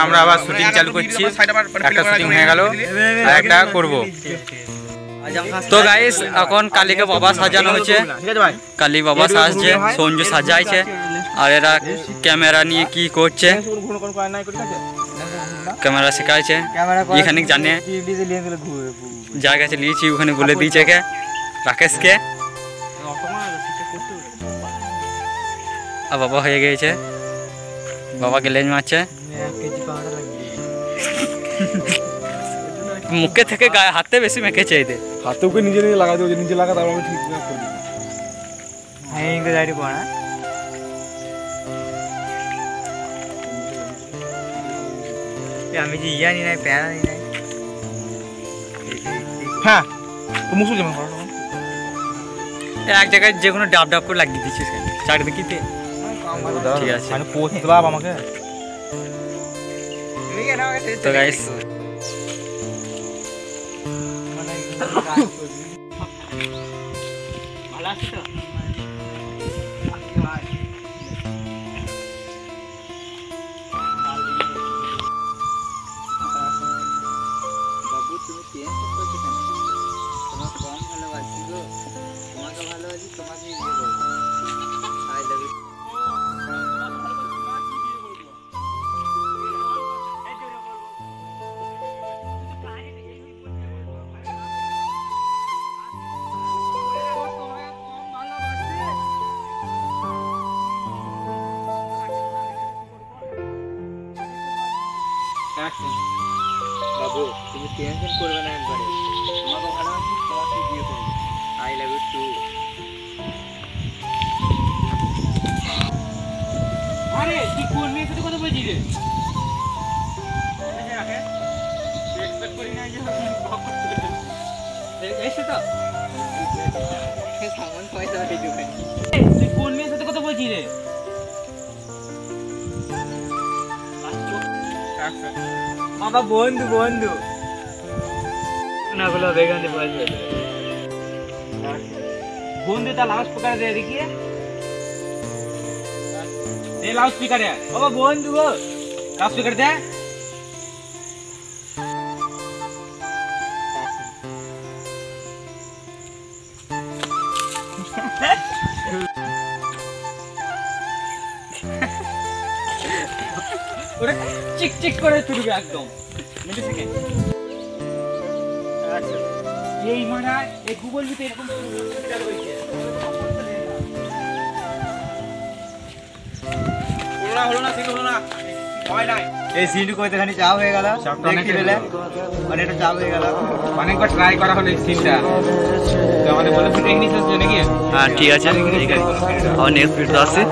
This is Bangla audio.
আমরা আবার শুটিং চালু করছি, একটা শুটিং হয়ে গেল আর একটা করব। তো গাইস এখন কালীকে বাবা সাজানো হচ্ছে, কালী বাবা সাজছে, সঞ্জু সাজাইছে আর এরা ক্যামেরা নিয়ে কি করছে, ক্যামেরা শেখাইছে এখানে জানে যার কাছে নিয়েছি ওখানে বলে দিয়েছে কে রাকেশকে। আর বাবা হয়ে গিয়েছে, বাবাকে লেজ মারছে, মুখে থেকে গায়ে হাতে বেশি মেখেছে এদের হাতে ওকে নিজে নিজে লাগা দেবো, নিজে লাগা তারপর আমি ঠিক করে দিই। হ্যাঁ ইনকে দাঁড়ি পড়া আমি যে ইয়া নি নাই প্যারা নি নাই। হ্যাঁ তো মুসুল যেমন এক জায়গায় যে কোনো ডাব ডাব করে লাগিয়ে দিচ্ছিস চারিদিকে। ঠিক আছে মানে পৌঁছে দাও আমাকে। তো গাইস ভালো আছে তো? বাবু তুমি টেনশন করছো কেন? তোমাকে কম ভালোবাসি গো, তোমাকে ভালোবাসি, তোমাকে বিয়ে করবো। I love you. বাবু তুমি টেনশন করবে না একবারে, তোমাকে ভালোবাসি, তোমাকে বিয়ে করবো। I love you too. আরে তুই কোন মেয়ের সাথে কথা বলছিস রে? এক্সপেক্ট করি না যে এসে তো সামান পয়সা দিয়ে দিবে। তুই কোন মেয়ের সাথে কথা বলছিস রে? বাবা বন্ধু বন্ধু না গুলো বেগান দিয়ে বলছে বন্ধু তা লাউড স্পিকার দে দেখিয়ে, দে লাউড স্পিকার দে বাবা বন্ধু গো লাউড স্পিকার দে। ওরে চিক চিক করে তুলবে একদম মিলি সেকেন্ড। আচ্ছা এই মারা এই গুগল মিতে এরকম সুবিধা রয়েছে। হলো না ঠিক হলো না হয় নাই। এই সিনটু কতখানি চাপ হয়ে গেল দেখি বলে অনেকটা চাপ হয়ে গেল। অনেকবার ট্রাই করা হলো এই সিনটা, তো আমাদের বলে টেকনিশিয়ান জন্য কি। হ্যাঁ ঠিক আছে, ঠিক আছে। আর নেক্সট ভিডিও আসছে।